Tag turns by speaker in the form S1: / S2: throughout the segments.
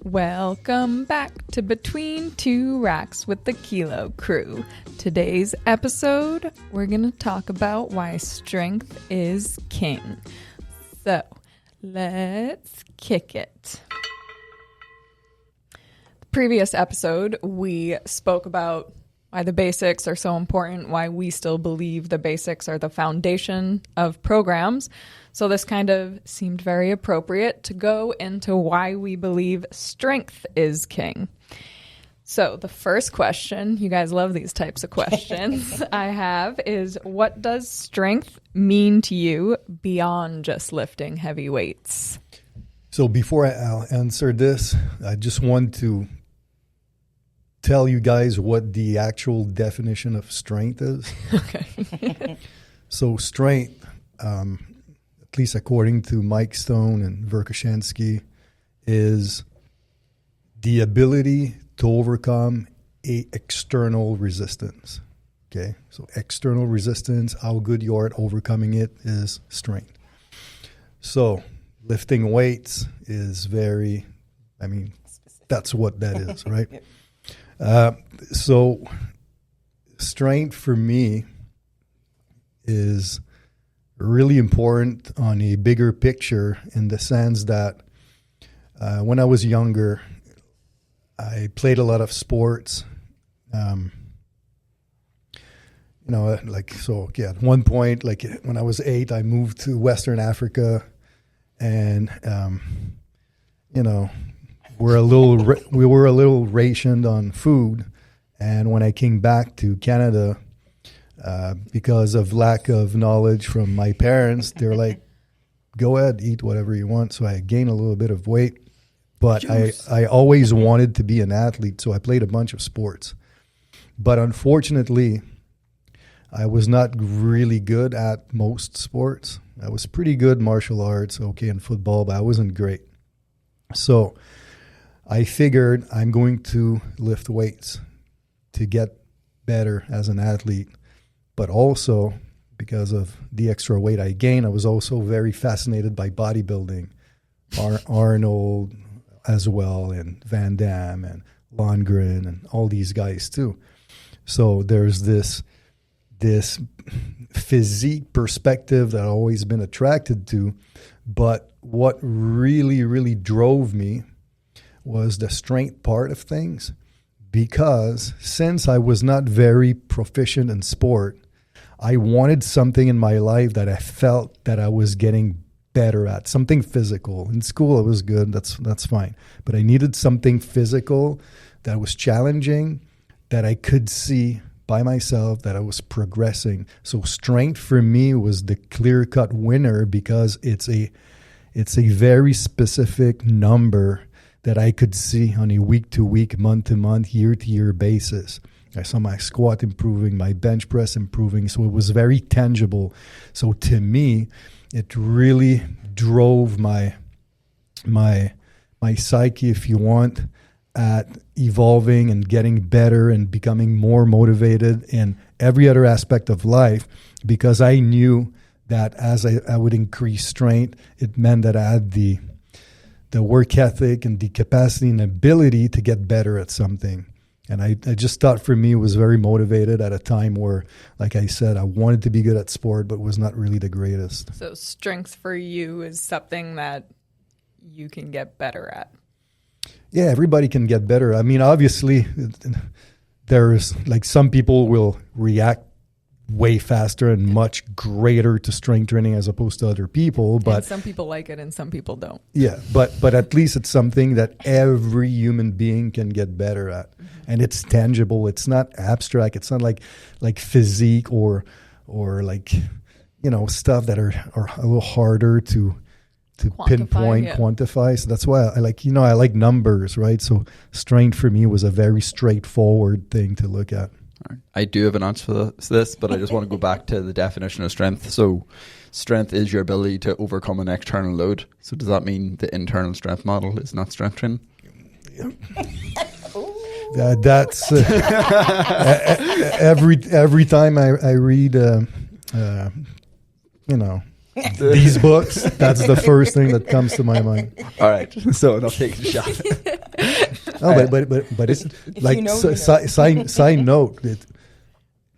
S1: Welcome back to Between Two Racks with the Kilo Crew. Today's episode, we're going to talk about why strength is king. So, let's kick it. The previous episode, we spoke about why the basics are so important, why we still believe the basics are the foundation of programs. So this kind of seemed very appropriate to go into why we believe strength is king. So the first question, you guys love these types of questions, I have is, what does strength mean to you beyond just lifting heavy weights?
S2: So before I'll answer this, I just want to tell you guys what the actual definition of strength is.
S1: Okay.
S2: So strength, at least according to Mike Stone and Verkhoshansky, is the ability to overcome a external resistance. Okay, so external resistance, how good you are at overcoming it, is strength. So lifting weights is that's what that is, right? So strength for me is really important on a bigger picture, in the sense that when I was younger, I played a lot of sports. At one point, like when I was 8, I moved to Western Africa, and we were a little rationed on food. And when I came back to Canada, because of lack of knowledge from my parents, they're like, go ahead, eat whatever you want. So I gained a little bit of weight, but I always wanted to be an athlete. So I played a bunch of sports, but unfortunately I was not really good at most sports. I was pretty good martial arts, okay, in football, but I wasn't great. So I figured I'm going to lift weights to get better as an athlete. But also, because of the extra weight I gained, I was also very fascinated by bodybuilding. Arnold as well, and Van Damme and Lundgren and all these guys too. So there's this physique perspective that I've always been attracted to. But what really, really drove me was the strength part of things. Because since I was not very proficient in sport, I wanted something in my life that I felt that I was getting better at, something physical. In school, it was good, that's fine. But I needed something physical that was challenging, that I could see by myself that I was progressing. So strength for me was the clear-cut winner, because it's a very specific number that I could see on a week-to-week, month-to-month, year-to-year basis. I saw my squat improving, my bench press improving, so it was very tangible. So to me, it really drove my psyche, if you want, at evolving and getting better and becoming more motivated in every other aspect of life, because I knew that as I would increase strength, it meant that I had the work ethic and the capacity and ability to get better at something. And I just thought, for me, it was very motivated at a time where, like I said, I wanted to be good at sport, but was not really the greatest.
S1: So strength for you is something that you can get better at.
S2: Yeah, everybody can get better. I mean, obviously, there's like some people will react way faster and much greater to strength training as opposed to other people, but
S1: and some people like it and some people don't.
S2: Yeah, but at least it's something that every human being can get better at. Mm-hmm. And it's tangible. It's not abstract. It's not like physique or like, stuff that are a little harder to pinpoint, quantify. So that's why I like numbers, right? So strength for me was a very straightforward thing to look at.
S3: I do have an answer for this, but I just want to go back to the definition of strength. So strength is your ability to overcome an external load. So does that mean the internal strength model is not strength training?
S2: That's every time I read, these books, that's the first thing that comes to my mind.
S3: All right, so I'll take a shot.
S2: No, but it's like
S4: you know, you know.
S2: Side note.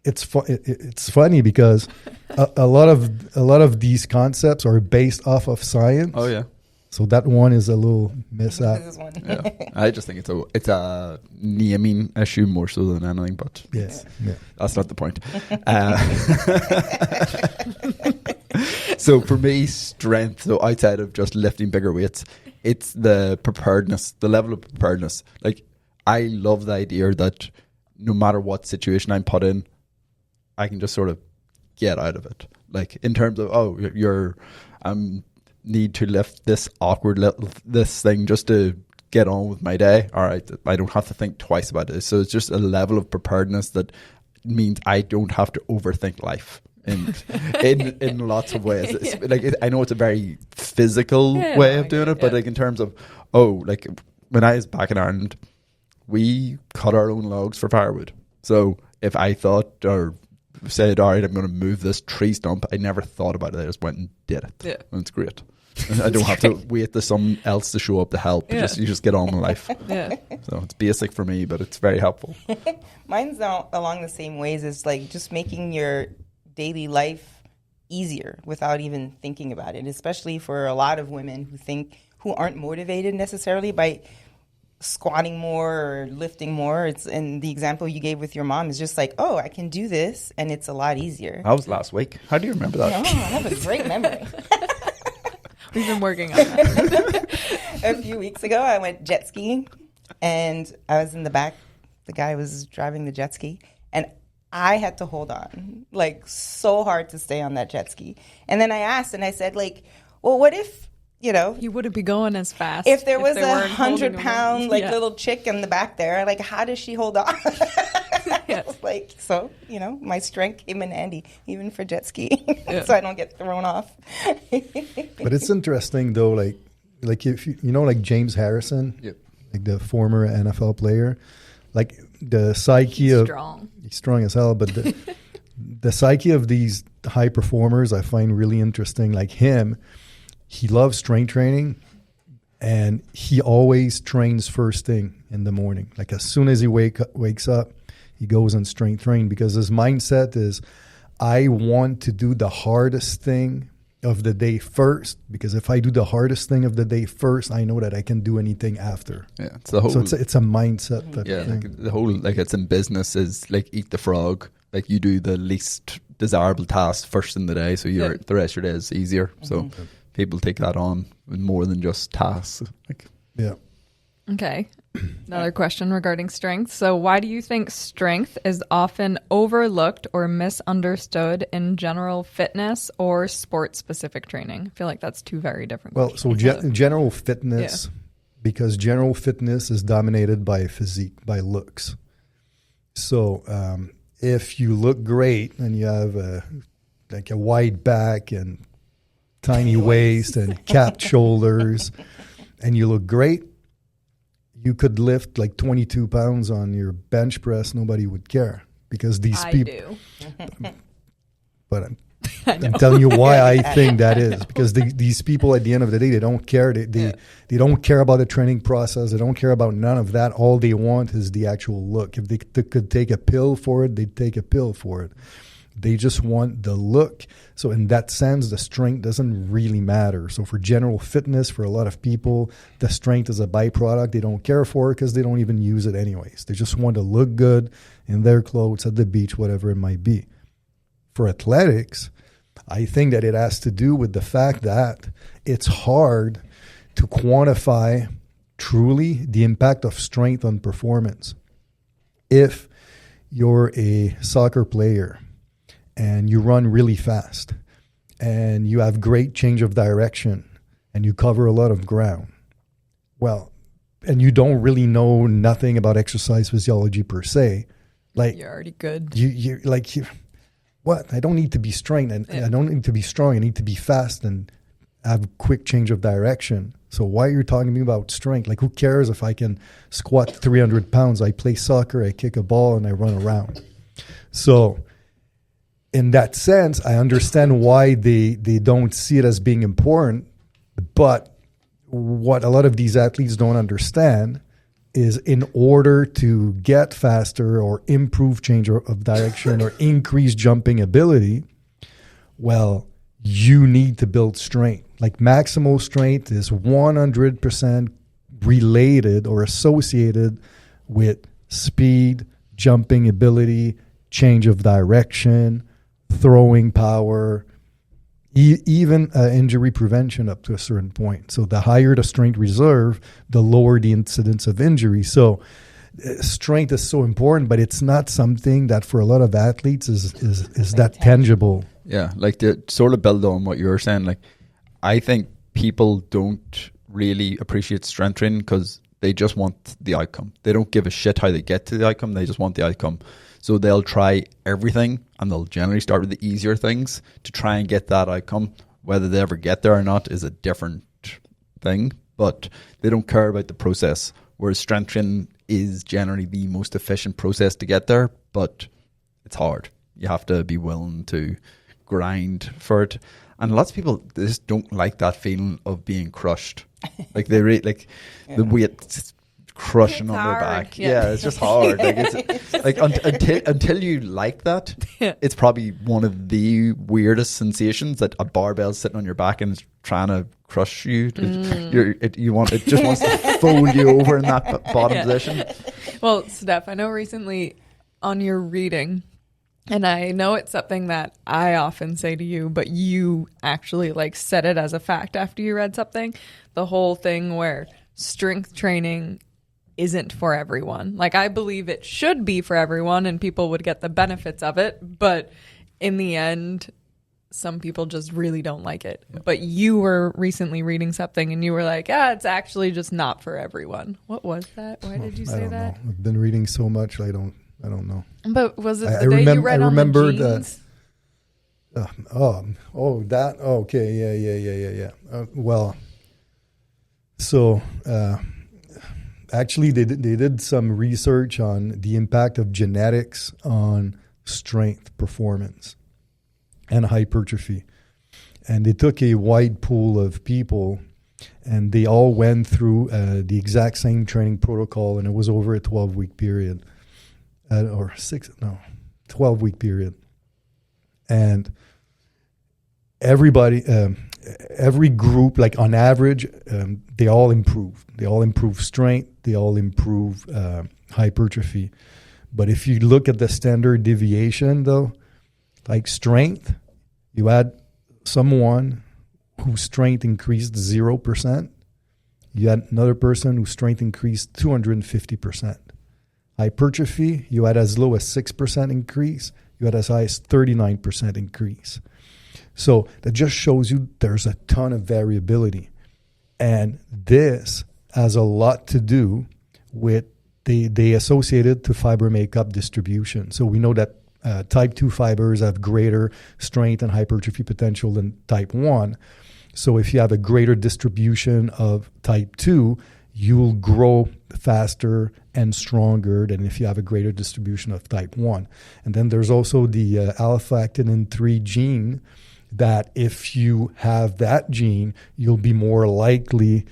S2: It's funny because a lot of these concepts are based off of science.
S3: Oh yeah.
S2: So that one is a little mishap.
S4: This is one.
S3: Yeah. I just think it's a naming issue more so than anything, but
S2: Yeah.
S3: that's not the point. So for me, strength, so outside of just lifting bigger weights, it's the preparedness, the level of preparedness. Like, I love the idea that no matter what situation I'm put in, I can just sort of get out of it. Like, in terms of, you're need to lift this this thing just to get on with my day. All right, I don't have to think twice about it. So it's just a level of preparedness that means I don't have to overthink life in lots of ways. It's, like, I know it's a very physical way of doing it, but like in terms of like when I was back in Ireland, we cut our own logs for firewood. So if I thought or said, all right, I'm going to move this tree stump, I never thought about it. I just went and did it. Yeah. And it's great. I don't have to wait for someone else to show up to help. You just get on with life. Yeah. So it's basic for me, but it's very helpful.
S4: Mine's along the same ways as like just making your daily life easier without even thinking about it, especially for a lot of women who aren't motivated necessarily by squatting more or lifting more. It's, and the example you gave with your mom is just like, I can do this and it's a lot easier.
S3: That was last week. How do you remember that?
S4: I have a great memory.
S1: We've been working on that.
S4: A few weeks ago, I went jet skiing, and I was in the back. The guy was driving the jet ski, and I had to hold on, like, so hard to stay on that jet ski. And then I asked, and I said, like, well, what if,
S1: you wouldn't be going as fast
S4: if there was a 100-pound little chick in the back there? Like, how does she hold on? Like, so, my strength came in handy, even for jet skiing, so I don't get thrown off.
S2: But it's interesting, though, like if like James Harrison, like the former NFL player, like the psyche he's strong as hell, but the psyche of these high performers I find really interesting. Like him, he loves strength training, and he always trains first thing in the morning. Like as soon as he wakes up, he goes and strength train, because his mindset is, I want to do the hardest thing of the day first, because if I do the hardest thing of the day first, I know that I can do anything after.
S3: Yeah, it's the whole.
S2: So it's a mindset.
S3: Like the whole, like, it's in business is like eat the frog. Like, you do the least desirable task first in the day, so the rest of your day is easier. So people take that on with more than just tasks.
S1: Okay. Another question regarding strength. So why do you think strength is often overlooked or misunderstood in general fitness or sport-specific training? I feel like that's two very different
S2: questions. So general fitness, because general fitness is dominated by physique, by looks. So if you look great and you have a wide back and tiny waist and capped shoulders and you look great, you could lift like 22 pounds on your bench press. Nobody would care, because these people. But I'm telling you why I think that is, because these people at the end of the day, they don't care. They don't care about the training process. They don't care about none of that. All they want is the actual look. If they could take a pill for it, they'd take a pill for it. They just want the look. So in that sense, the strength doesn't really matter. So for general fitness, for a lot of people, the strength is a byproduct. They don't care for it because they don't even use it anyways. They just want to look good in their clothes at the beach, whatever it might be. For athletics, I think that it has to do with the fact that it's hard to quantify truly the impact of strength on performance. If you're a soccer player and you run really fast and you have great change of direction and you cover a lot of ground, well, and you don't really know nothing about exercise physiology per se, like
S1: you're already good.
S2: What? I don't need to be strong, and I don't need to be strong. I need to be fast and have quick change of direction. So why are you talking to me about strength? Like, who cares if I can squat 300 pounds? I play soccer, I kick a ball, and I run around. So in that sense, I understand why they don't see it as being important. But what a lot of these athletes don't understand is in order to get faster or improve change of direction or increase jumping ability, well, you need to build strength. Like maximal strength is 100% related or associated with speed, jumping ability, change of direction, throwing power, even injury prevention up to a certain point. So the higher the strength reserve, the lower the incidence of injury. So strength is so important, but it's not something that for a lot of athletes is that tangible.
S3: Yeah, like to sort of build on what you were saying, like I think people don't really appreciate strength training because they just want the outcome. They don't give a shit how they get to the outcome. They just want the outcome. So they'll try everything and they'll generally start with the easier things to try and get that outcome. Whether they ever get there or not is a different thing, but they don't care about the process. Whereas strength training is generally the most efficient process to get there, but it's hard. You have to be willing to grind for it. And lots of people just don't like that feeling of being crushed. Like they really like the weight crushing on their back. Yeah, it's just hard. Like it's like until you like that, it's probably one of the weirdest sensations that a barbell sitting on your back and it's trying to crush you. It just wants to fold you over in that bottom position.
S1: Well, Steph, I know recently on your reading, and I know it's something that I often say to you, but you actually like said it as a fact after you read something. The whole thing where strength training isn't for everyone. Like I believe it should be for everyone and people would get the benefits of it, but in the end, some people just really don't like it. Yep. But you were recently reading something and you were like, it's actually just not for everyone. What was that? Why did you say that?
S2: Know. I've been reading so much, I don't know.
S1: But was it the day you read on the genes?
S2: That. Okay. Yeah. Well, so actually they did some research on the impact of genetics on strength performance and hypertrophy. And they took a wide pool of people and they all went through the exact same training protocol, and it was over a 12-week period. 12-week period. And everybody, every group, like on average, they all improved. They all improve strength. They all improve hypertrophy. But if you look at the standard deviation, though, like strength, you had someone whose strength increased 0%. You had another person whose strength increased 250%. Hypertrophy, you had as low as 6% increase. You had as high as 39% increase. So that just shows you there's a ton of variability. And this has a lot to do with they associated to fiber makeup distribution. So we know that type 2 fibers have greater strength and hypertrophy potential than type 1. So if you have a greater distribution of type 2, you'll grow faster and stronger than if you have a greater distribution of type 1. And then there's also the alpha-actinin 3 gene that if you have that gene, you'll be more likely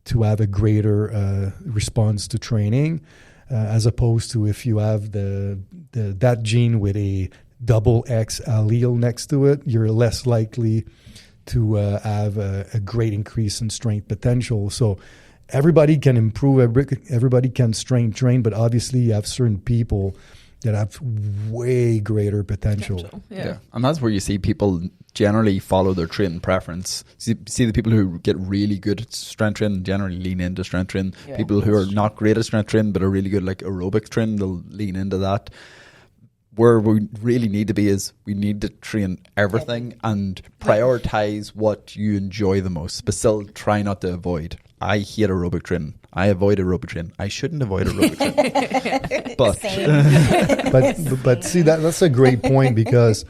S2: to have a greater response to training, as opposed to if you have that gene with a double X allele next to it, you're less likely to have a great increase in strength potential. So everybody can improve, everybody can strength train, but obviously you have certain people that have way greater potential.
S3: Yeah. And that's where you see people generally follow their training preference. See the people who get really good at strength training generally lean into strength training. Yeah, people who are not great at strength training but are really good like aerobic training, they'll lean into that. Where we really need to be is we need to train everything and prioritize what you enjoy the most, but still try not to avoid. I hate aerobic training. I avoid aerobic training. I shouldn't avoid aerobic training.
S2: But see, that's a great point, because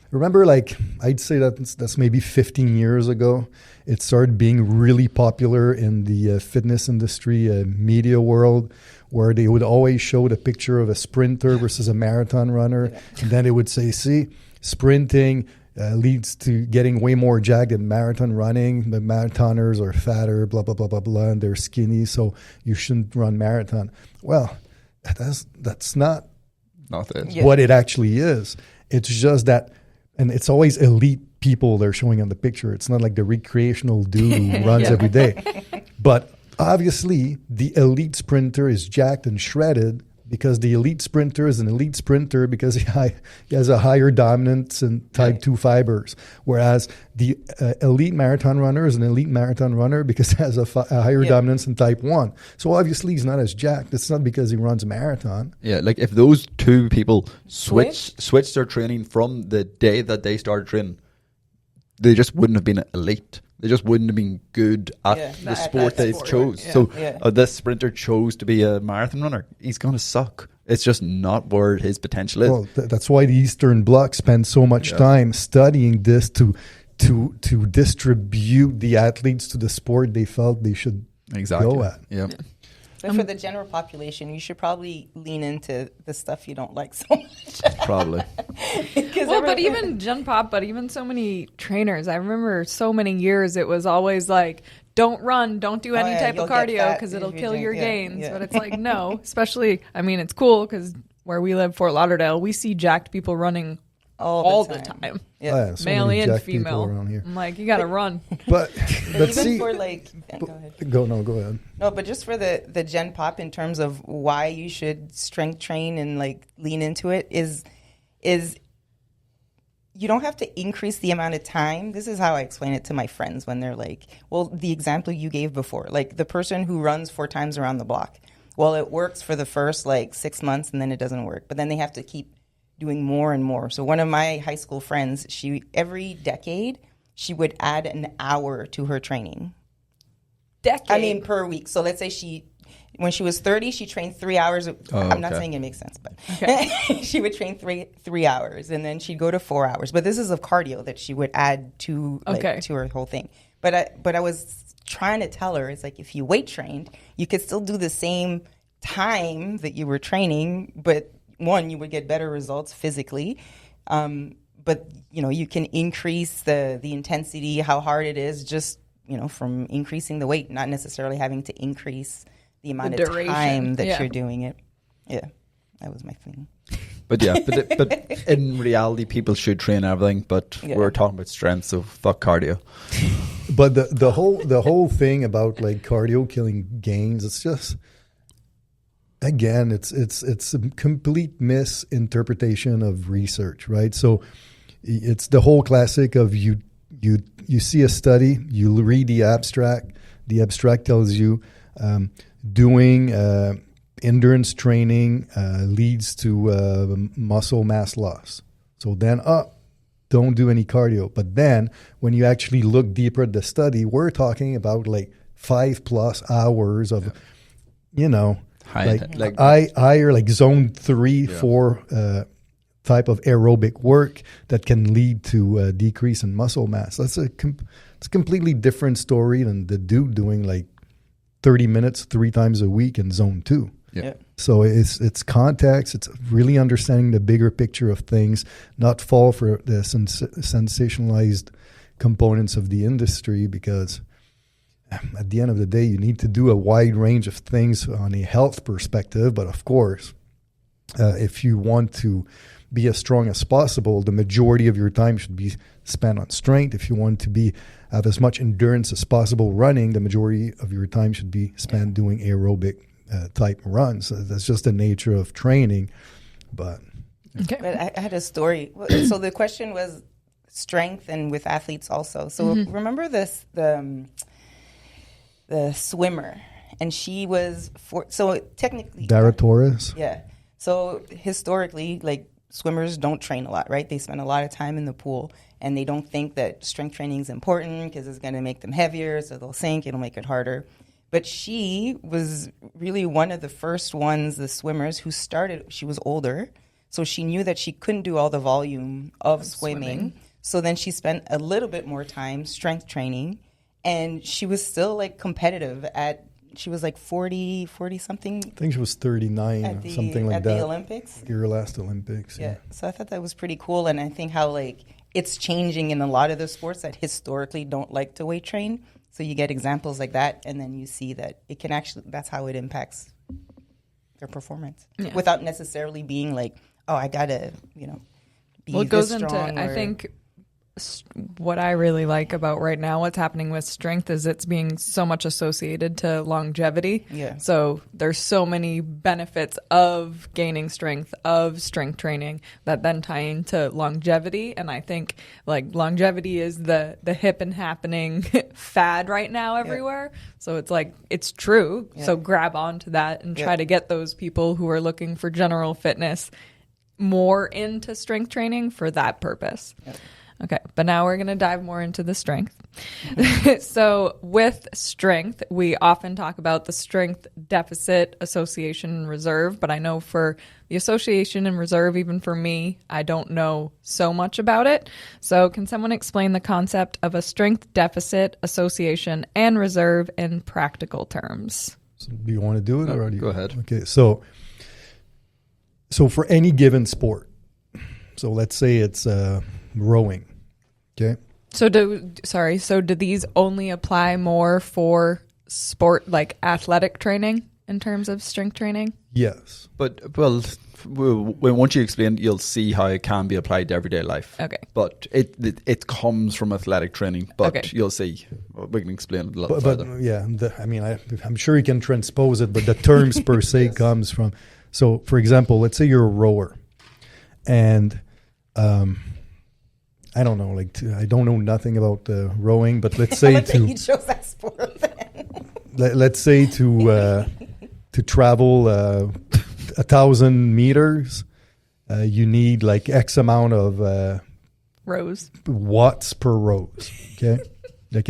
S2: remember, like I'd say that's maybe 15 years ago, it started being really popular in the fitness industry, media world, where they would always show the picture of a sprinter versus a marathon runner. And then they would say, see, sprinting, leads to getting way more jacked in marathon running. The marathoners are fatter, blah, blah, blah, blah, blah, and they're skinny, so you shouldn't run marathon. Well, that's not what it actually is. It's just that, and it's always elite people they're showing on the picture. It's not like the recreational dude who runs every day. But obviously, the elite sprinter is jacked and shredded because the elite sprinter is an elite sprinter because he has a higher dominance in type 2 fibers, whereas the elite marathon runner is an elite marathon runner because he has a higher dominance in type 1. So obviously he's not as jacked. It's not because he runs a marathon.
S3: Yeah, like if those two people switch their training from the day that they started training, they just wouldn't have been elite. They just wouldn't have been good at the sport they chose. Yeah. So this sprinter chose to be a marathon runner. He's going to suck. It's just not where his potential is.
S2: Well, that's why the Eastern Bloc spent so much time studying this to distribute the athletes to the sport they felt they should go at.
S3: Yeah.
S4: But for the general population, you should probably lean into the stuff you don't like so much.
S3: Probably.
S1: Well, but even Gen Pop, but even so many trainers. I remember so many years it was always like, don't run, don't do any type of cardio because it'll kill your gains. Yeah. But it's like, no, especially, I mean, it's cool because where we live, Fort Lauderdale, we see jacked people running all the time.
S2: Yeah. So
S1: male and female. I'm like, you got to run.
S2: But
S4: even see, for like, go ahead.
S2: Go ahead.
S4: No, but just for the Gen Pop in terms of why you should strength train and like lean into it is you don't have to increase the amount of time. This is how I explain it to my friends when they're like, well, the example you gave before, like the person who runs 4 times around the block. Well, it works for the first like 6 months and then it doesn't work. But then they have to keep doing more and more. So one of my high school friends, every decade, she would add an hour to her training. Per week. So let's say when she was 30, she trained 3 hours. I'm not saying it makes sense, but she would train three hours, and then she'd go to 4 hours. But this is of cardio that she would add to to her whole thing. But I was trying to tell her, it's like if you weight trained, you could still do the same time that you were training, but one, you would get better results physically. But you can increase the intensity, how hard it is, just from increasing the weight, not necessarily having to increase the amount of time that you're doing it. Yeah, that was my thing.
S3: But in reality, people should train everything. But we're talking about strength, so fuck cardio.
S2: But the whole thing about like cardio killing gains, it's just, again, it's a complete misinterpretation of research, right? So it's the whole classic of you see a study, you read the abstract. The abstract tells you doing endurance training leads to muscle mass loss. So then, don't do any cardio. But then, when you actually look deeper at the study, we're talking about like 5+ hours of, higher like zone 3, 4 type of aerobic work that can lead to a decrease in muscle mass. It's a completely different story than the dude doing like 30 minutes 3 times a week in zone 2.
S3: Yeah.
S2: So it's context. It's really understanding the bigger picture of things, not fall for the sensationalized components of the industry, because at the end of the day, you need to do a wide range of things on a health perspective. But of course, if you want to be as strong as possible, the majority of your time should be spent on strength. If you want to have as much endurance as possible running, the majority of your time should be spent doing aerobic type runs. That's just the nature of training. But
S4: I had a story. So the question was strength and with athletes also. So remember this the swimmer, and she was technically
S2: Dara Torres.
S4: Yeah. So historically, like, swimmers don't train a lot, right? They spend a lot of time in the pool, and they don't think that strength training is important because it's going to make them heavier, so they'll sink, it'll make it harder. But she was really one of the first ones, the swimmers, who started. She was older, so she knew that she couldn't do all the volume of swimming. So then she spent a little bit more time strength training, and she was still like competitive she was like 40 something.
S2: I think she was 39, something like that.
S4: At the Olympics?
S2: Your last Olympics.
S4: Yeah. So I thought that was pretty cool. And I think how like it's changing in a lot of the sports that historically don't like to weight train. So you get examples like that, and then you see that it can actually, that's how it impacts their performance without necessarily being like, oh, I gotta, be
S1: it goes
S4: this
S1: into,
S4: strong.
S1: I think what I really like about right now, what's happening with strength is it's being so much associated to longevity.
S4: Yeah.
S1: So there's so many benefits of gaining strength, of strength training that then tie into longevity. And I think like longevity is the hip and happening fad right now everywhere. So it's like, it's true. So grab onto that and try to get those people who are looking for general fitness more into strength training for that purpose. Okay, but now we're going to dive more into the strength. So with strength, we often talk about the strength deficit, association, and reserve. But I know for the association and reserve, even for me, I don't know so much about it. So can someone explain the concept of a strength deficit, association, and reserve in practical terms?
S2: So do you want to do it or do you?
S3: Go ahead.
S2: Okay, so for any given sport, so let's say it's rowing, okay?
S1: So do these only apply more for sport, like athletic training in terms of strength training?
S2: Yes.
S3: But, once you explain it, you'll see how it can be applied to everyday life.
S1: Okay.
S3: But it comes from athletic training, but you'll see. We can explain it a little further.
S2: But yeah, I'm sure you can transpose it, but the terms per se comes from... So, for example, let's say you're a rower, and I don't know, I don't know nothing about rowing, but let's say
S4: he chose that sport.
S2: let's say to travel 1,000 meters, you need like X amount of
S1: rows,
S2: watts per rows. Okay, like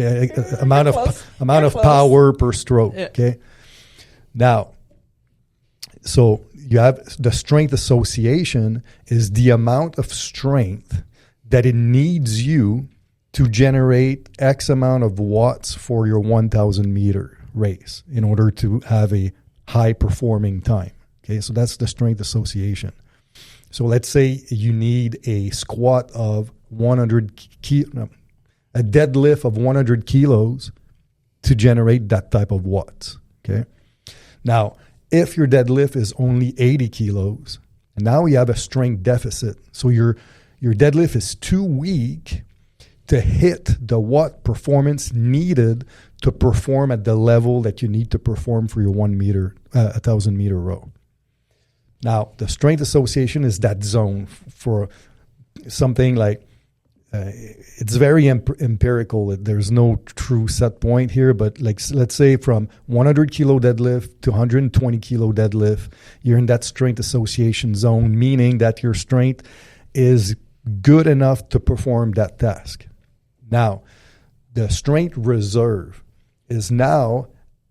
S2: amount of
S1: close.
S2: power per stroke.
S1: Yeah.
S2: Okay, now. So you have the strength association is the amount of strength that it needs you to generate X amount of watts for your 1,000 meter race in order to have a high performing time. Okay, so that's the strength association. So let's say you need a squat of a deadlift of 100 kilos to generate that type of watts. Okay, now, if your deadlift is only 80 kilos, and now you have a strength deficit, so your deadlift is too weak to hit the watt performance needed to perform at the level that you need to perform for your 1,000 meter row. Now, the strength association is that zone for something like it's very empirical. There's no true set point here, but let's say from 100 kilo deadlift to 120 kilo deadlift, you're in that strength association zone, meaning that your strength is good enough to perform that task. Now, the strength reserve is now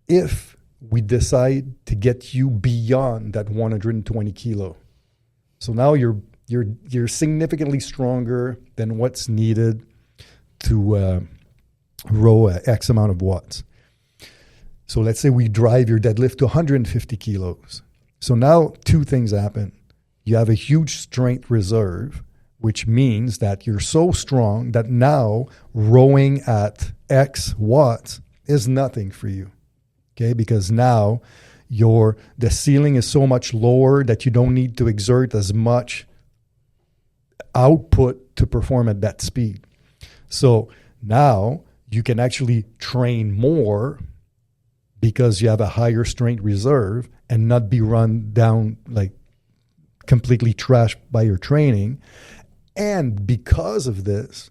S2: if we decide to get you beyond that 120 kilo. So now you're significantly stronger than what's needed to row X amount of watts. So let's say we drive your deadlift to 150 kilos. So now two things happen. You have a huge strength reserve, which means that you're so strong that now rowing at X watts is nothing for you. Okay, because now the ceiling is so much lower that you don't need to exert as much output to perform at that speed. So now you can actually train more because you have a higher strength reserve and not be run down, like completely trashed by your training. And because of this,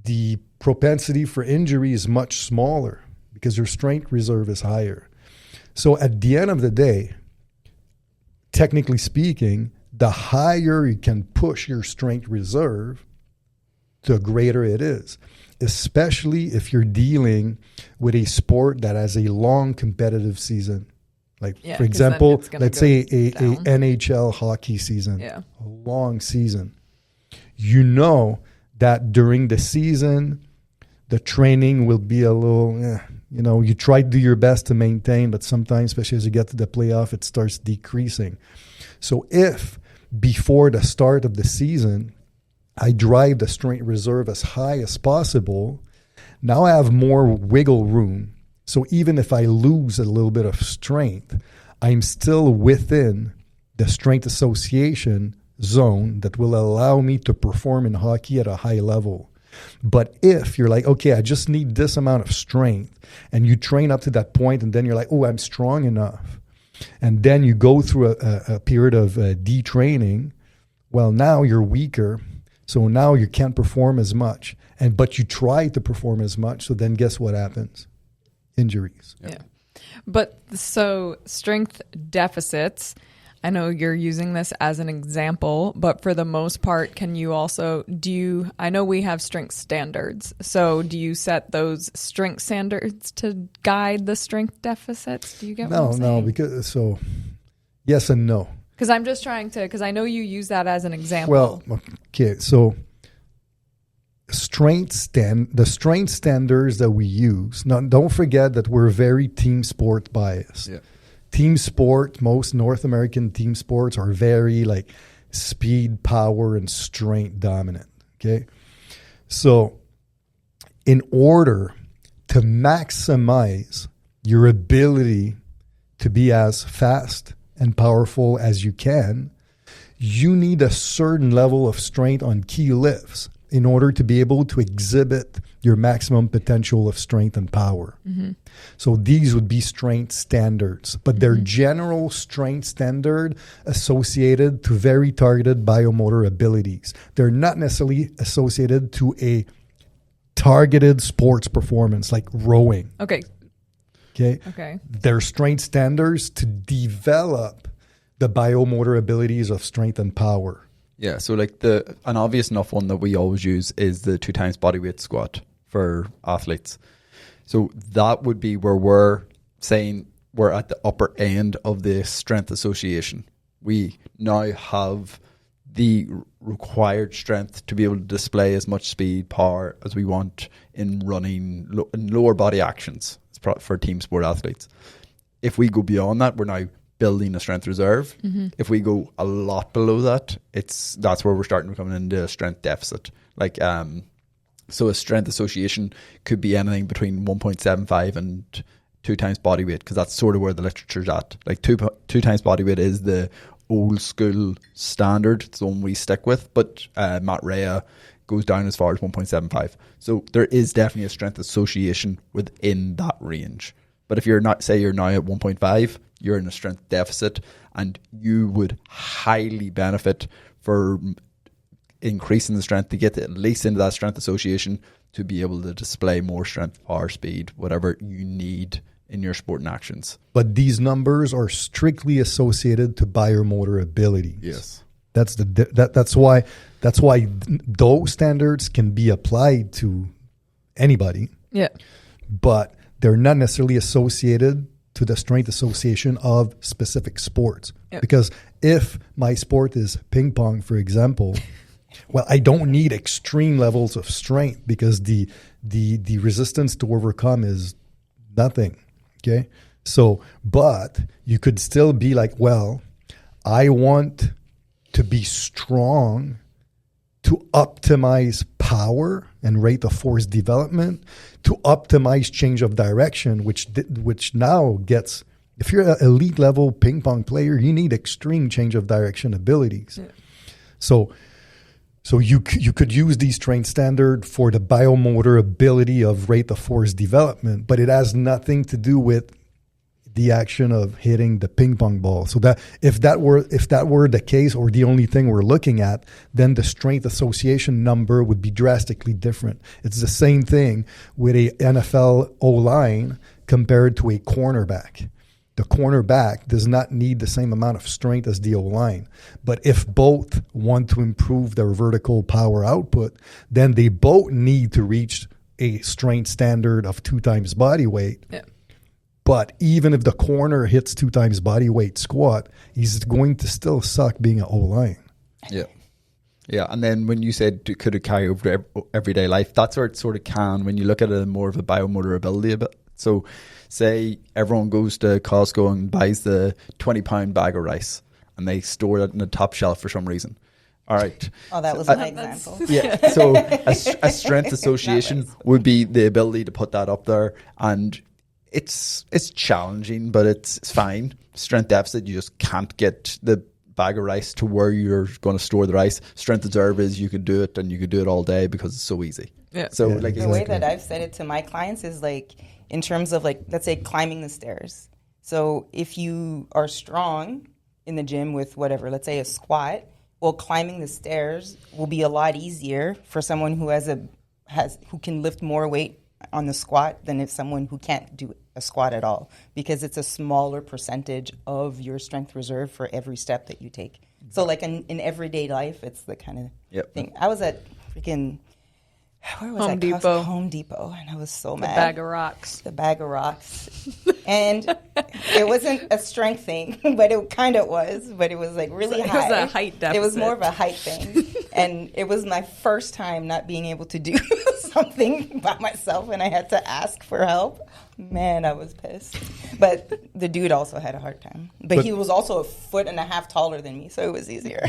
S2: the propensity for injury is much smaller because your strength reserve is higher. So at the end of the day, technically speaking, the higher you can push your strength reserve, the greater it is, especially if you're dealing with a sport that has a long competitive season. Like, for example, let's say a NHL hockey season, a long season. You know that during the season, the training will be a little, you try to do your best to maintain, but sometimes, especially as you get to the playoff, it starts decreasing. So if before the start of the season, I drive the strength reserve as high as possible. Now I have more wiggle room. So even if I lose a little bit of strength, I'm still within the strength association zone that will allow me to perform in hockey at a high level. But if you're like, okay, I just need this amount of strength, and you train up to that point, and then you're like, oh, I'm strong enough, and then you go through a period of detraining, well, now you're weaker, so now you can't perform as much, but you try to perform as much, so then guess what happens? Injuries.
S1: Yeah. But so strength deficits, I know you're using this as an example, but for the most part, can you also, I know we have strength standards. So do you set those strength standards to guide the strength deficits? Do you get what I'm saying?
S2: No, because yes and no.
S1: Because I'm just trying to, because I know you use that as an example.
S2: Well, okay, so the strength standards that we use, now don't forget that we're very team sport biased.
S3: Yeah.
S2: Team sport, most North American team sports are very like speed, power, and strength dominant. Okay. So in order to maximize your ability to be as fast and powerful as you can, you need a certain level of strength on key lifts in order to be able to exhibit your maximum potential of strength and power. Mm-hmm. So these would be strength standards, but they're general strength standard associated to very targeted biomotor abilities. They're not necessarily associated to a targeted sports performance like rowing.
S1: Okay.
S2: They're strength standards to develop the biomotor abilities of strength and power.
S3: Yeah, so like an obvious enough one that we always use is the 2 times body weight squat for athletes. So that would be where we're saying we're at the upper end of the strength association. We now have the required strength to be able to display as much speed, power as we want in running, in lower body actions for team sport athletes. If we go beyond that, we're now building a strength reserve. Mm-hmm. If we go a lot below that, that's where we're starting to come into a strength deficit. Like, so a strength association could be anything between 1.75 and 2 times body weight, because that's sort of where the literature's at. Like two times body weight is the old school standard. It's the one we stick with, but Matt Rea goes down as far as 1.75. So there is definitely a strength association within that range. But if you're now at 1.5, you're in a strength deficit, and you would highly benefit for increasing the strength to get at least into that strength association to be able to display more strength, power, speed, whatever you need in your sporting actions.
S2: But these numbers are strictly associated to biomotor abilities.
S3: Yes.
S2: That's why those standards can be applied to anybody.
S1: Yeah.
S2: But they're not necessarily associated to the strength association of specific sports. Yep. Because if my sport is ping pong, for example, well, I don't need extreme levels of strength because the resistance to overcome is nothing. Okay. So, but you could still be like, well, I want to be strong to optimize power and rate of force development, to optimize change of direction, which now gets, if you're an elite level ping pong player, you need extreme change of direction abilities. Yeah. So you could use these strength standard for the biomotor ability of rate of force development, but it has nothing to do with the action of hitting the ping pong ball. So that if that were the case, or the only thing we're looking at, then the strength association number would be drastically different. It's the same thing with a NFL O-line compared to a cornerback. The cornerback does not need the same amount of strength as the O-line. But if both want to improve their vertical power output, then they both need to reach a strength standard of 2 times body weight. Yeah. But even if the corner hits 2 times body weight squat, he's going to still suck being an O-line.
S3: Yeah. Yeah. And then when you said could it carry over to everyday life, that's where it sort of can when you look at it more of a biomotor ability a bit. So say everyone goes to Costco and buys the 20-pound bag of rice and they store it in the top shelf for some reason. All right.
S4: Oh, that was my example.
S3: Yeah. So a strength association would be the ability to put that up there, and it's challenging, but it's fine. Strength deficit, you just can't get the bag of rice to where you're going to store the rice. Strength reserve is you could do it, and you could do it all day because it's so easy.
S1: Yeah.
S3: So
S2: Yeah,
S3: like
S4: The way that I've said it to my clients is like in terms of like, let's say climbing the stairs. So if you are strong in the gym with whatever, let's say a squat, well, climbing the stairs will be a lot easier for someone who who can lift more weight on the squat than if someone who can't do a squat at all, because it's a smaller percentage of your strength reserve for every step that you take. So like in everyday life, it's the kind of thing. I was at freaking, where was
S1: Home
S4: I?
S1: Depot.
S4: Home Depot, and I was so mad.
S1: Bag of rocks.
S4: The bag of rocks. And it wasn't a strength thing, but it kind of was. But it was like really high.
S1: It was a height deficit.
S4: It was more of a height thing. And it was my first time not being able to do something by myself, and I had to ask for help. Man, I was pissed. But the dude also had a hard time. But he was also 1.5 feet taller than me, so it was easier.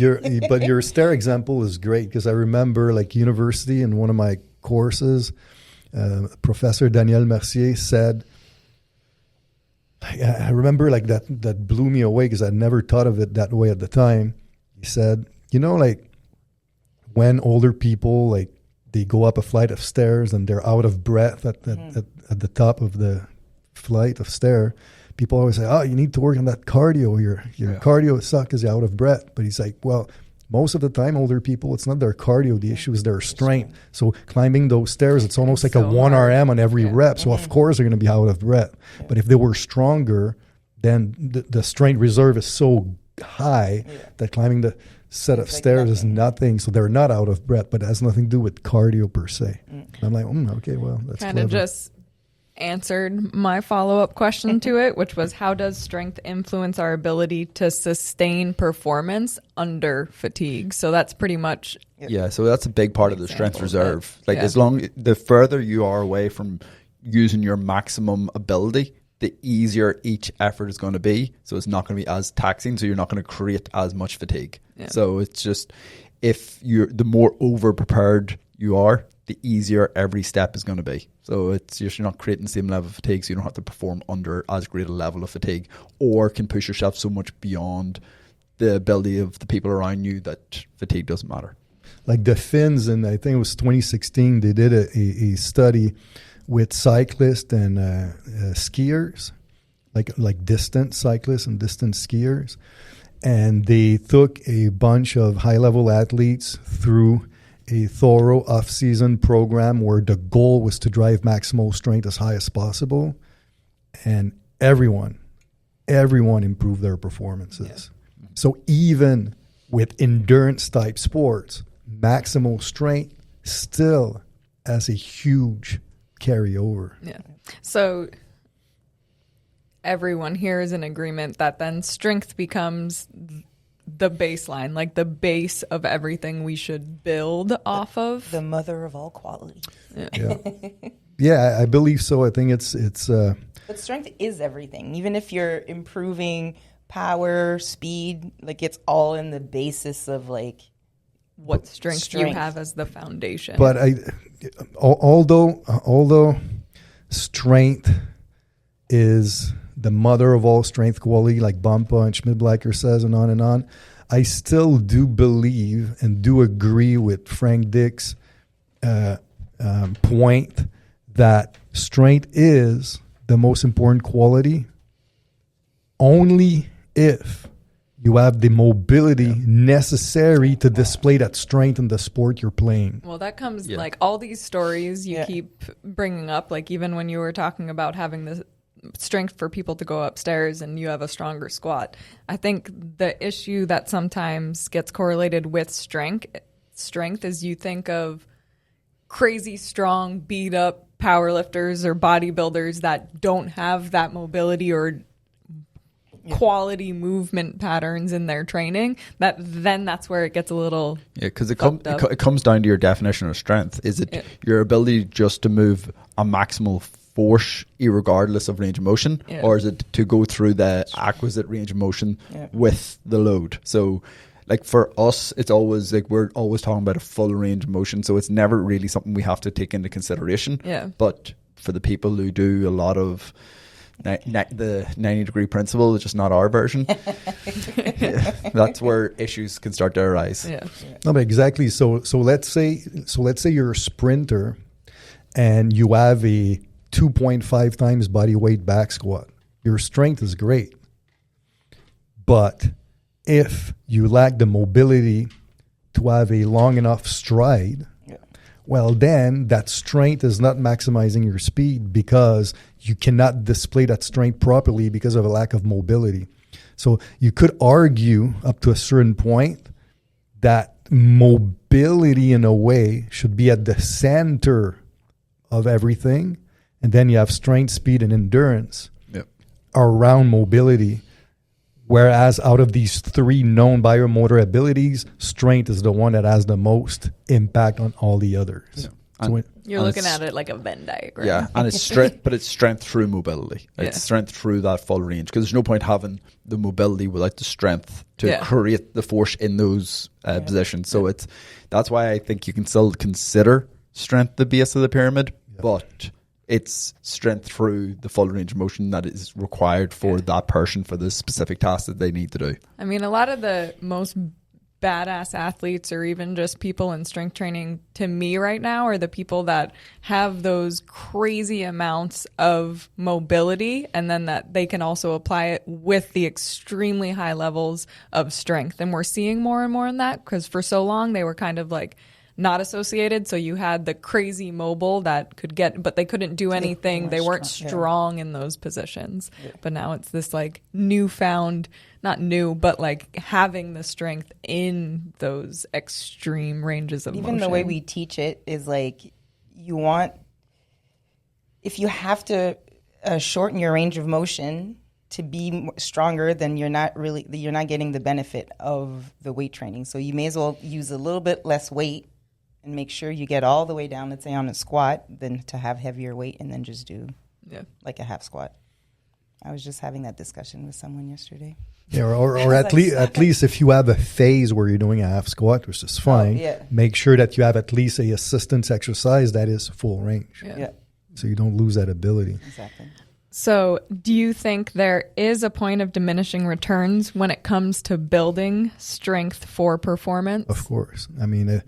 S2: But your stair example is great, because I remember like university in one of my courses, Professor Daniel Mercier said, I remember like that blew me away because I'd never thought of it that way at the time. He said, like when older people, like they go up a flight of stairs and they're out of breath at the top of the flight of stair, people always say, oh, you need to work on that cardio. Your cardio sucks because you're out of breath. But he's like, well, most of the time, older people, it's not their cardio. The issue is their strength. So climbing those stairs, it's almost like a 1 RM on every rep. So of course they're going to be out of breath. But if they were stronger, then the strength reserve is so high that climbing the set of stairs is nothing. So they're not out of breath, but it has nothing to do with cardio per se. And I'm like, okay, well, that's
S1: Kind of
S2: clever.
S1: just answered my follow-up question to it, which was, how does strength influence our ability to sustain performance under fatigue? So that's pretty much
S3: so that's a big part of the strength
S1: Example,
S3: reserve.
S1: but,
S3: Like the further you are away from using your maximum ability, the easier each effort is going to be. So it's not going to be as taxing. So you're not going to create as much fatigue.
S1: Yeah.
S3: So it's just, the more over prepared you are, the easier every step is going to be. So it's you're not creating the same level of fatigue, so you don't have to perform under as great a level of fatigue, or can push yourself so much beyond the ability of the people around you that fatigue doesn't matter.
S2: Like the Finns, and I think it was 2016, they did a study with cyclists and skiers, like distant cyclists and distant skiers. And they took a bunch of high-level athletes through a thorough off-season program where the goal was to drive maximal strength as high as possible. And everyone improved their performances. Yeah. So even with endurance-type sports, maximal strength still has a huge carryover.
S1: Yeah. So everyone here is in agreement that then strength becomes the baseline, like the base of everything we should build off of.
S4: The mother of all quality.
S2: Yeah, I believe so. I think it's
S4: But strength is everything. Even if you're improving power, speed, like it's all in the basis of like
S1: what strength you have as the foundation.
S2: But although strength is the mother of all strength quality, like Bompa and Schmidblacker says, and on, I still do believe and do agree with Frank Dick's point that strength is the most important quality only if you have the mobility necessary to display that strength in the sport you're playing.
S1: Well, that comes like all these stories you keep bringing up, like even when you were talking about having the strength for people to go upstairs and you have a stronger squat. I think the issue that sometimes gets correlated with strength is you think of crazy strong, beat up powerlifters or bodybuilders that don't have that mobility or quality movement patterns in their training, that's where it gets a little
S3: because it comes down to your definition of strength. Is it your ability just to move a maximal force irregardless of range of motion, or is it to go through the acquisite range of motion with the load? So like for us, it's always like we're always talking about a full range of motion, so it's never really something we have to take into consideration.
S1: Yeah.
S3: But for the people who do a lot of the 90-degree principle, it's just not our version. Yeah, that's where issues can start to arise.
S1: Yeah.
S2: No, but exactly. So let's say you're a sprinter and you have a 2.5 times body weight back squat. Your strength is great. But if you lack the mobility to have a long enough stride, well, then that strength is not maximizing your speed because you cannot display that strength properly because of a lack of mobility. So you could argue up to a certain point that mobility in a way should be at the center of everything. And then you have strength, speed, and endurance around mobility. Whereas out of these three known biomotor abilities, strength is the one that has the most impact on all the others. Yeah.
S1: So you're looking at it like a Venn diagram.
S3: Yeah, and it's strength, but it's strength through mobility. It's strength through that full range, because there's no point having the mobility without the strength to create the force in those positions. So that's why I think you can still consider strength the base of the pyramid, but it's strength through the full range of motion that is required for that person for the specific task that they need to do.
S1: I mean, a lot of the most badass athletes, or even just people in strength training to me right now, are the people that have those crazy amounts of mobility, and then that they can also apply it with the extremely high levels of strength. And we're seeing more and more in that, because for so long they were kind of like not associated. So you had the crazy mobile that could get, but they couldn't do anything. They weren't strong in those positions. Yeah. But now it's this like newfound, not new, but like having the strength in those extreme ranges of motion.
S4: Even the way we teach it is like, if you have to shorten your range of motion to be stronger, then you're not getting the benefit of the weight training. So you may as well use a little bit less weight and make sure you get all the way down, let's say on a squat, than to have heavier weight and then just do like a half squat. I was just having that discussion with someone yesterday.
S2: Yeah, or at least if you have a phase where you're doing a half squat, which is fine, make sure that you have at least a assistance exercise that is full range.
S4: Yeah.
S2: So you don't lose that ability.
S4: Exactly.
S1: So do you think there is a point of diminishing returns when it comes to building strength for performance?
S2: Of course. I mean,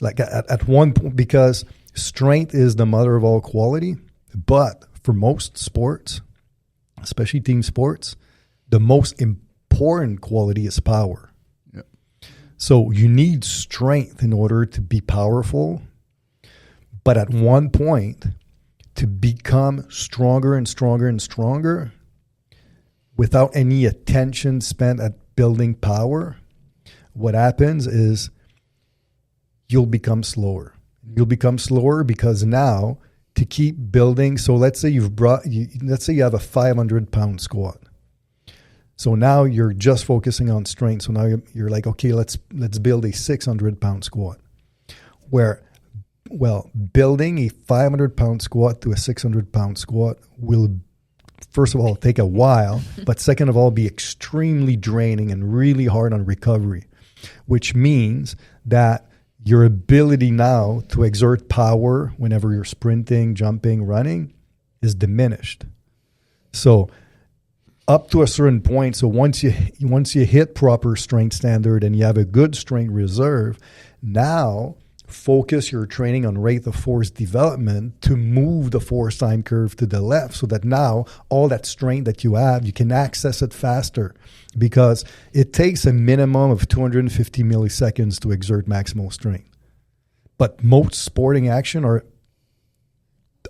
S2: like at one point, because strength is the mother of all quality, but for most sports, especially team sports, the most important quality is power. Yeah. So you need strength in order to be powerful, but at one point, to become stronger and stronger and stronger without any attention spent at building power, what happens is you'll become slower. You'll become slower because now to keep building, so let's say you have a 500-pound squat. So now you're just focusing on strength. So now you're like, okay, let's build a 600-pound squat. Building a 500-pound squat to a 600-pound squat will, first of all, take a while, but second of all, be extremely draining and really hard on recovery, which means that your ability now to exert power whenever you're sprinting, jumping, running is diminished. So up to a certain point, so once you hit proper strength standard and you have a good strength reserve, now focus your training on rate of force development to move the force time curve to the left, so that now all that strength that you have, you can access it faster, because it takes a minimum of 250 milliseconds to exert maximal strength. But most sporting action are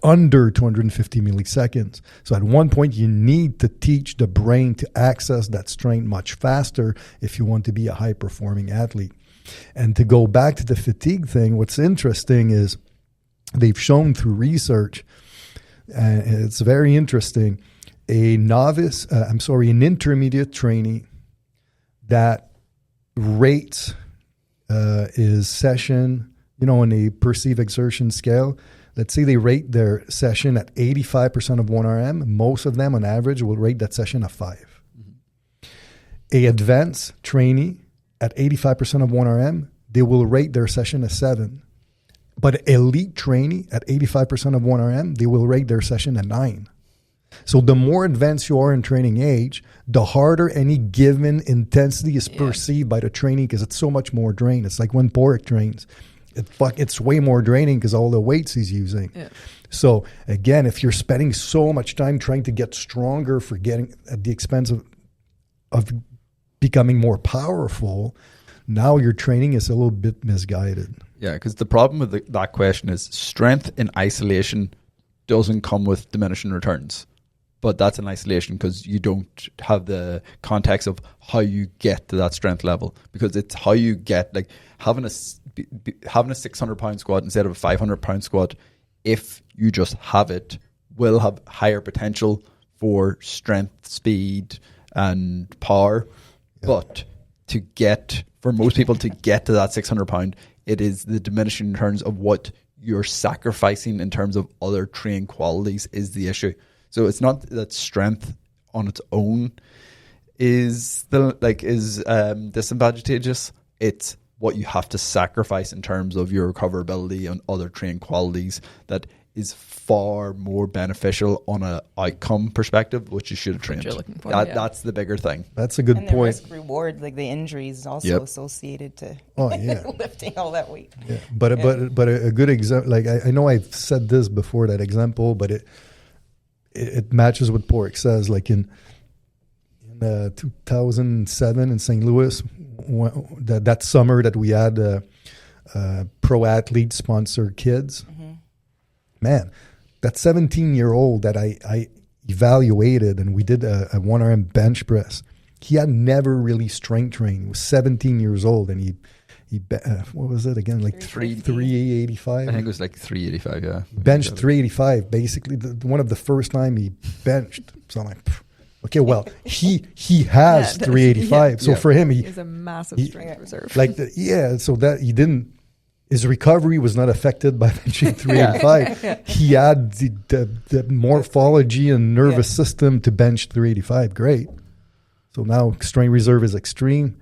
S2: under 250 milliseconds. So at one point, you need to teach the brain to access that strength much faster if you want to be a high-performing athlete. And to go back to the fatigue thing, what's interesting is they've shown through research, and it's very interesting, an intermediate trainee that rates his session, on a perceived exertion scale. Let's say they rate their session at 85% of 1RM. Most of them, on average, will rate that session a 5. Mm-hmm. An advanced trainee at 85% of 1RM, they will rate their session a 7. But elite trainee at 85% of 1RM, they will rate their session a 9. So the more advanced you are in training age, the harder any given intensity is perceived by the trainee because it's so much more drained. It's like when Porrick trains. It's way more draining because all the weights he's using. Yeah. So again, if you're spending so much time trying to get stronger for getting at the expense of becoming more powerful, now your training is a little bit misguided.
S3: Yeah, because the problem with that question is strength in isolation doesn't come with diminishing returns. But that's in isolation because you don't have the context of how you get to that strength level, because it's how you get, like having a 600-pound squat instead of a 500-pound squat, if you just have it, will have higher potential for strength, speed, and power. Yeah. But for most people to get to that 600-pound, it is the diminishing returns of what you're sacrificing in terms of other training qualities is the issue. So it's not that strength on its own is disadvantageous. It's what you have to sacrifice in terms of your recoverability and other training qualities that is far more beneficial on an outcome perspective, which you should have trained. That's the bigger thing.
S2: That's a good point.
S4: And the risk reward, like the injuries, also associated to lifting all that weight.
S2: Yeah. But a good example, like I know I've said this before, that example, but it matches what Porrick says. Like in 2007 in St. Louis, that summer that we had pro athlete sponsor kids. Mm-hmm. Man, that 17-year-old that I evaluated, and we did a 1RM bench press. He had never really strength trained. He was 17 years old, and he what was it again? Like 385?
S3: I think it was like 385, yeah.
S2: Benched 385, basically one of the first time he benched. So I'm like, okay, well, he has 385. So for him,
S1: he's a massive strength reserve.
S2: So that he didn't, his recovery was not affected by benching 385. He had the morphology and nervous system to bench 385. Great. So now strength reserve is extreme,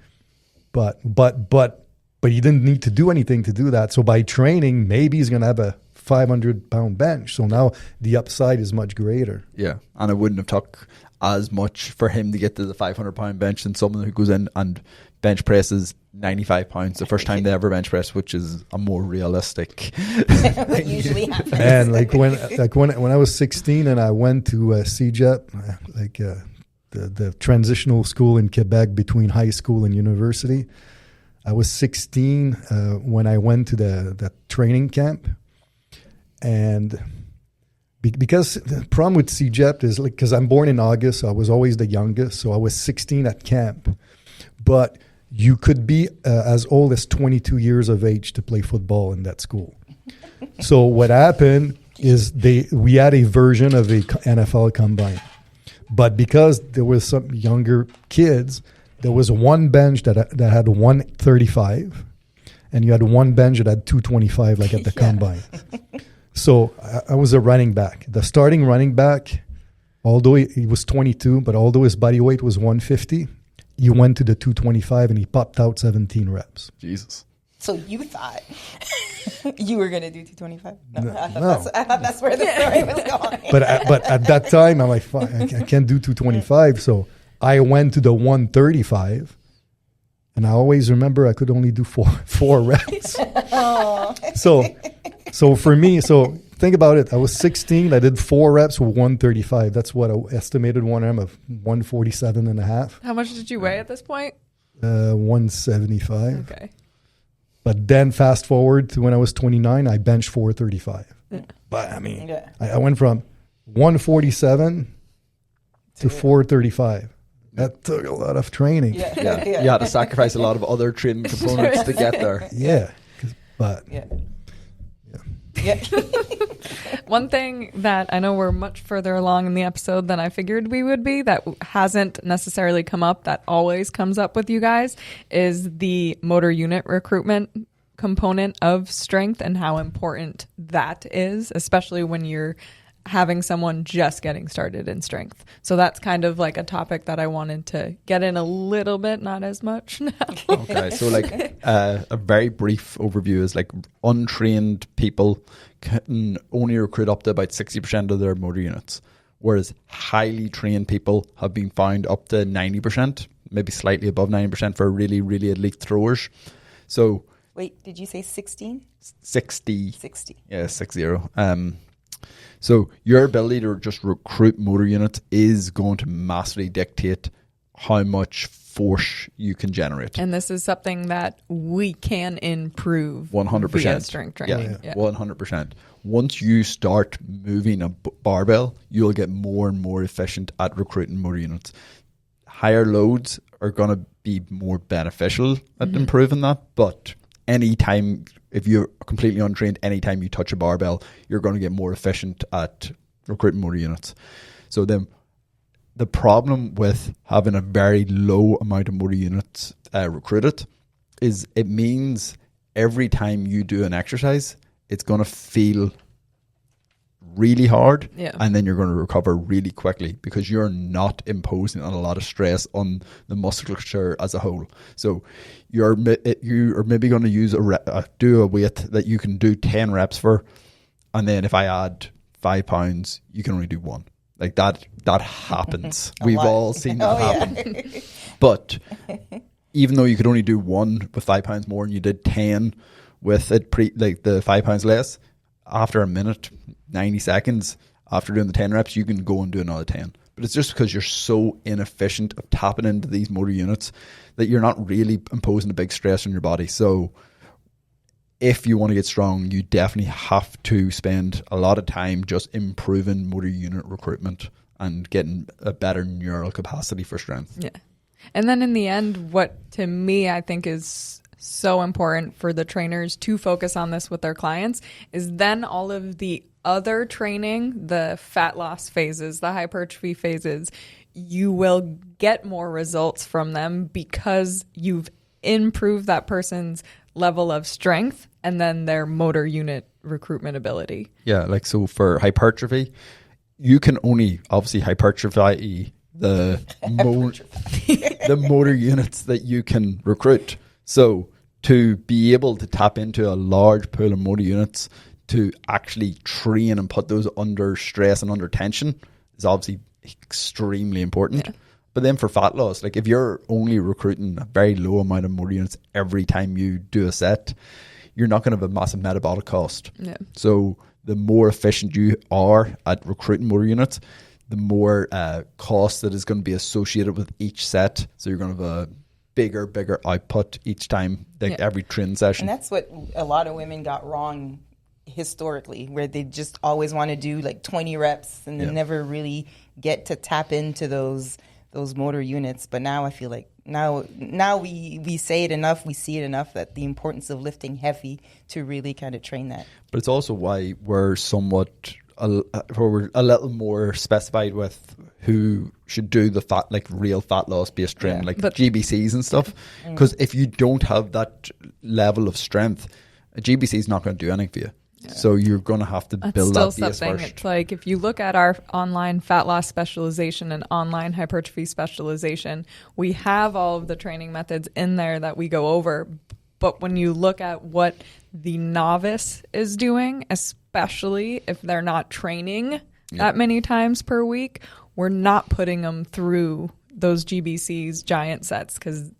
S2: but he didn't need to do anything to do that. So by training, maybe he's going to have a 500-pound bench. So now the upside is much greater.
S3: Yeah, and it wouldn't have took as much for him to get to the 500-pound bench than someone who goes in and bench presses 95 pounds the first time they ever bench press, which is a more realistic.
S4: What usually happens.
S2: And when I was 16 and I went to CEGEP, the transitional school in Quebec between high school and university. I was 16 when I went to the training camp, and because the problem with CEGEP is because I'm born in August, so I was always the youngest, so I was 16 at camp. But you could be as old as 22 years of age to play football in that school. So what happened is we had a version of a NFL combine, but because there was some younger kids. There was one bench that had 135, and you had one bench that had 225, like at the combine. So I was a running back. The starting running back, although he was 22, but although his body weight was 150, he went to the 225 and he popped out 17 reps.
S3: Jesus.
S4: So you thought you were going to do 225? No. I thought that's where the story was going.
S2: But at that time, I'm like, fine, I can't do 225, so I went to the 135, and I always remember I could only do four reps. So for me, think about it. I was 16. I did 4 reps with 135. That's what I estimated 1RM of 147 and a half.
S1: How much did you weigh at this point?
S2: 175.
S1: Okay.
S2: But then fast forward to when I was 29, I benched 435. Yeah. But I mean, I went from 147 to 435. That took a lot of training.
S3: You had to sacrifice a lot of other training components to get there.
S1: One thing that I know we're much further along in the episode than I figured we would be, that hasn't necessarily come up, that always comes up with you guys, is the motor unit recruitment component of strength and how important that is, especially when you're having someone just getting started in strength. So that's kind of like a topic that I wanted to get in a little bit, not as much now.
S3: Okay, so like a very brief overview is like untrained people can only recruit up to about 60% of their motor units, whereas highly trained people have been found up to 90%, maybe slightly above 90% for really, really elite throwers. So
S4: Wait, did you say 16?
S3: 60.
S4: 60.
S3: Yeah, 60. So your ability to just recruit motor units is going to massively dictate how much force you can generate.
S1: And this is something that we can improve
S3: 100%.
S1: via strength training.
S3: Yeah, 100%. Once you start moving a barbell, you'll get more and more efficient at recruiting motor units. Higher loads are going to be more beneficial at improving that, but anytime, if you're completely untrained, anytime you touch a barbell, you're going to get more efficient at recruiting motor units. So then the problem with having a very low amount of motor units recruited is it means every time you do an exercise, it's going to feel really hard, and then you're going to recover really quickly because you're not imposing a lot of stress on the musculature as a whole. So you are maybe going to use do a weight that you can do 10 reps for, and then if I add 5 pounds, you can only do 1. Like that happens. We've all seen that happen. Yeah. But even though you could only do 1 with 5 pounds more, and you did 10 with it like the 5 pounds less, after a minute, 90 seconds after doing the 10 reps, you can go and do another 10. But it's just because you're so inefficient of tapping into these motor units that you're not really imposing a big stress on your body. So if you want to get strong, you definitely have to spend a lot of time just improving motor unit recruitment and getting a better neural capacity for strength.
S1: Yeah. And then in the end, what to me I think is so important for the trainers to focus on this with their clients is then all of the other training, the fat loss phases, the hypertrophy phases, you will get more results from them because you've improved that person's level of strength and then their motor unit recruitment ability.
S3: Yeah, like so for hypertrophy, you can only obviously hypertrophy the motor units that you can recruit. So to be able to tap into a large pool of motor units to actually train and put those under stress and under tension is obviously extremely important. Yeah. But then for fat loss, like if you're only recruiting a very low amount of motor units every time you do a set, you're not going to have a massive metabolic cost. Yeah. So the more efficient you are at recruiting motor units, the more cost that is going to be associated with each set. So you're going to have a bigger output each time, like every training session.
S4: And that's what a lot of women got wrong historically, where they just always want to do like 20 reps and they never really get to tap into those motor units. But now I feel like now we say it enough, we see it enough that the importance of lifting heavy to really kind of train that.
S3: But it's also why we're we're a little more specified with who should do the fat, like real fat loss based training, like GBCs and stuff. Because if you don't have that level of strength, a GBC is not going to do anything for you. Yeah. So you're going to have to build that base first.
S1: It's like if you look at our online fat loss specialization and online hypertrophy specialization, we have all of the training methods in there that we go over. But when you look at what the novice is doing, especially if they're not training that many times per week, we're not putting them through those GBCs giant sets because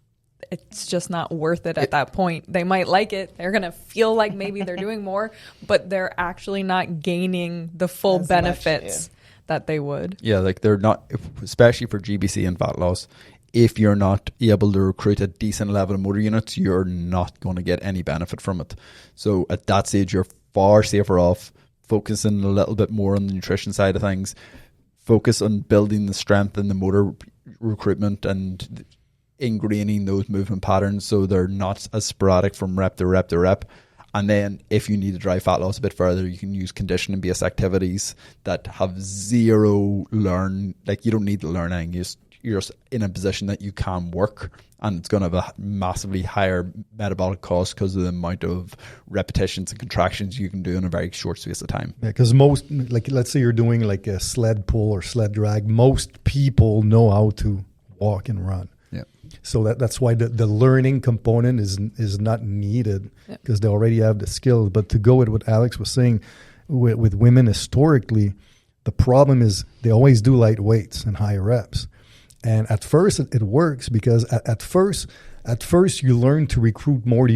S1: it's just not worth it at that point. They might like it. They're going to feel like maybe they're doing more, but they're actually not gaining the full benefits that they would.
S3: Yeah, like they're not, especially for GBC and fat loss, if you're not able to recruit a decent level of motor units, you're not going to get any benefit from it. So at that stage, you're far safer off focusing a little bit more on the nutrition side of things, focus on building the strength and the motor recruitment and ingraining those movement patterns so they're not as sporadic from rep to rep to rep. And then if you need to drive fat loss a bit further, you can use conditioning based activities that have zero like you don't need to learn anything. you're just in a position that you can work, and it's going to have a massively higher metabolic cost because of the amount of repetitions and contractions you can do in a very short space of time.
S2: Yeah, because most, like, let's say you're doing like a sled pull or sled drag, most people know how to walk and run.
S3: Yeah.
S2: So that's why the learning component is not needed, because they already have the skills. But to go with what Alex was saying, with women historically, the problem is they always do light weights and high reps. And at first it works because at first you learn to recruit more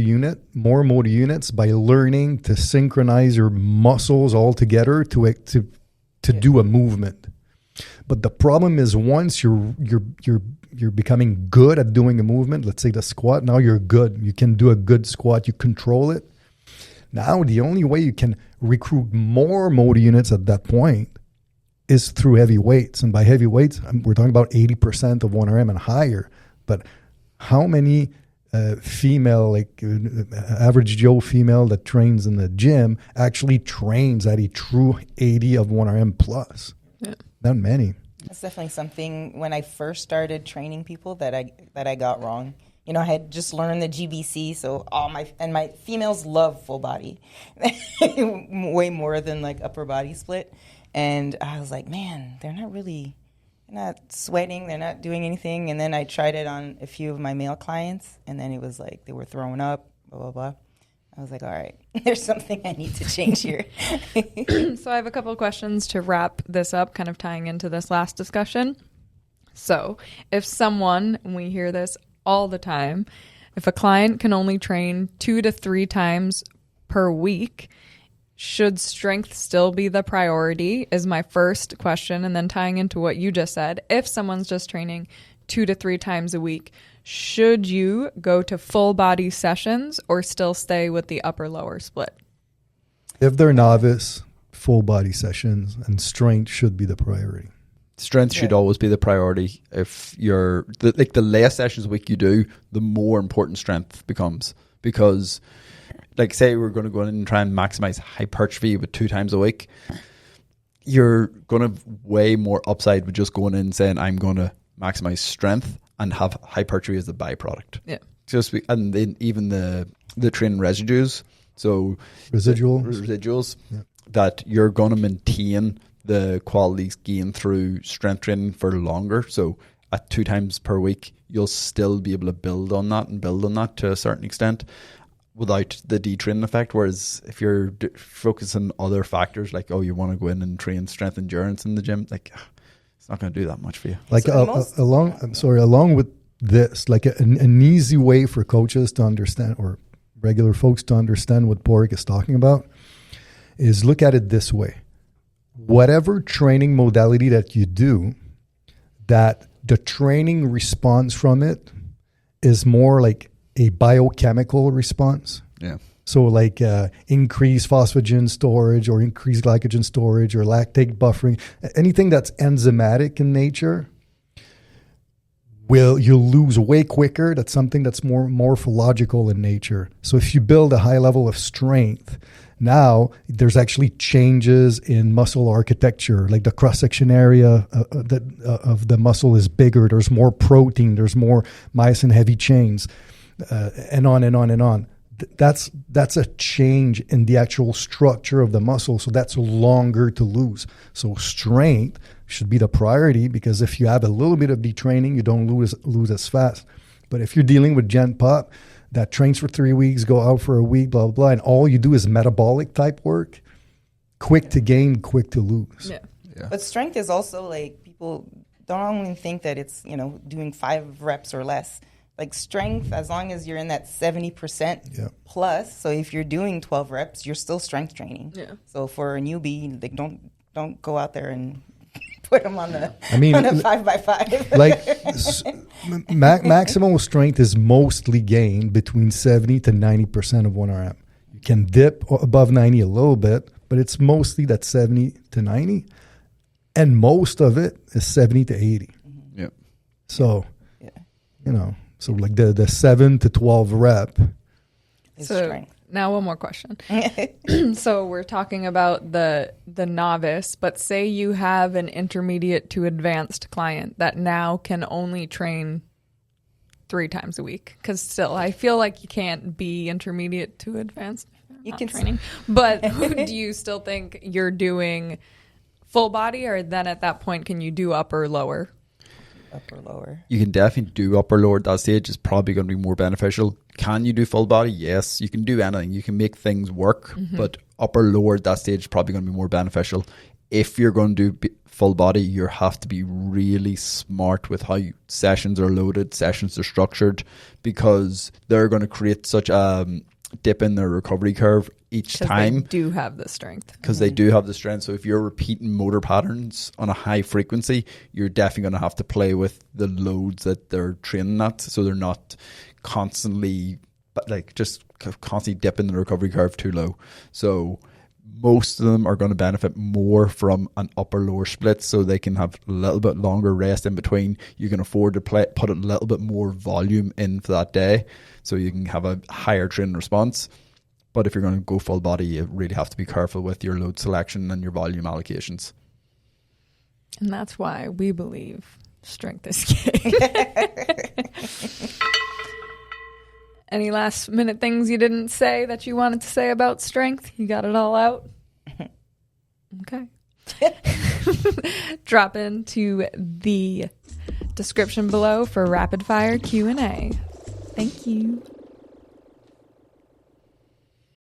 S2: motor units by learning to synchronize your muscles all together to do a movement. But the problem is once you're becoming good at doing a movement, let's say the squat, now you're good. You can do a good squat, you control it. Now the only way you can recruit more motor units at that point is through heavy weights. And by heavy weights, we're talking about 80% of 1RM and higher. But how many female, like average Joe female that trains in the gym actually trains at a true 80 of 1RM plus? Yeah. Not many.
S4: That's definitely something when I first started training people that I got wrong. You know, I had just learned the GBC, so my females love full body way more than like upper body split. And I was like, man, they're not sweating, they're not doing anything. And then I tried it on a few of my male clients, and then it was like they were throwing up, blah, blah, blah. I was like, all right, there's something I need to change here.
S1: So I have a couple of questions to wrap this up, kind of tying into this last discussion. So if someone, and we hear this all the time, if a client can only train 2 to 3 times per week, should strength still be the priority is my first question. And then tying into what you just said, if someone's just training 2 to 3 times a week, should you go to full body sessions or still stay with the upper lower split?
S2: If they're novice, full body sessions, and strength should be the priority.
S3: Strength should always be the priority. If you're the less sessions a week you do, the more important strength becomes, because like say we're going to go in and try and maximize hypertrophy with 2 times a week, you're going to have way more upside with just going in and saying I'm going to maximize strength and have hypertrophy as a byproduct.
S1: Yeah.
S3: And then even the training residues, so residuals that you're going to maintain the qualities gained through strength training for longer. So at 2 times per week, you'll still be able to build on that to a certain extent without the detraining effect. Whereas if you're focusing on other factors, like, you want to go in and train strength endurance in the gym, like it's not going to do that much for you. Like
S2: along with this, like an easy way for coaches to understand, or regular folks to understand what Porrick is talking about, is look at it this way. Whatever training modality that you do, that the training response from it is more like a biochemical response.
S3: Yeah.
S2: So like increased phosphagen storage or increased glycogen storage or lactate buffering, anything that's enzymatic in nature, you'll lose way quicker. That's something that's more morphological in nature. So if you build a high level of strength, now there's actually changes in muscle architecture, like the cross-section area of the muscle is bigger. There's more protein. There's more myosin heavy chains. And on and on and on. That's a change in the actual structure of the muscle, so that's longer to lose. So strength should be the priority, because if you have a little bit of detraining, you don't lose as fast. But if you're dealing with Gen Pop that trains for 3 weeks, go out for a week, blah, blah, blah, and all you do is metabolic type work, quick to gain, quick to lose.
S4: Yeah. But strength is also like, people don't only think that it's, doing 5 reps or less. Like strength, as long as you're in that 70% plus, so if you're doing 12 reps, you're still strength training. Yeah. So for a newbie, like don't go out there and put them on the on a 5x5.
S2: Like maximal strength is mostly gained between 70 to 90% of 1RM. You can dip above 90 a little bit, but it's mostly that 70 to 90, and most of it is 70 to 80.
S3: Mm-hmm. Yeah.
S2: So, So like the 7 to 12 rep
S4: is strength.
S1: Now one more question. So we're talking about the novice, but say you have an intermediate to advanced client that now can only train 3 times a week. Because still, I feel like you can't be intermediate to advanced.
S4: You can
S1: training. But do you still think you're doing full body, or then at that point can you do upper, lower?
S4: Upper, lower.
S3: You can definitely do upper lower at that stage. It's probably going to be more beneficial. Can you do full body? Yes, you can do anything. You can make things work, but upper lower at that stage is probably going to be more beneficial. If you're going to do full body, you have to be really smart with how sessions are loaded, sessions are structured, because they're going to create such a dip in their recovery curve each time.
S1: They do have the strength.
S3: Because they do have the strength. So if you're repeating motor patterns on a high frequency, you're definitely going to have to play with the loads that they're training at. So they're not constantly, just constantly dipping the recovery curve too low. So most of them are going to benefit more from an upper lower split, so they can have a little bit longer rest in between. You can afford to put a little bit more volume in for that day, so you can have a higher training response. But if you're going to go full body, you really have to be careful with your load selection and your volume allocations.
S1: And that's why we believe strength is king. Any last minute things you didn't say that you wanted to say about strength? You got it all out? Okay. Drop into the description below for rapid fire Q&A. Thank you.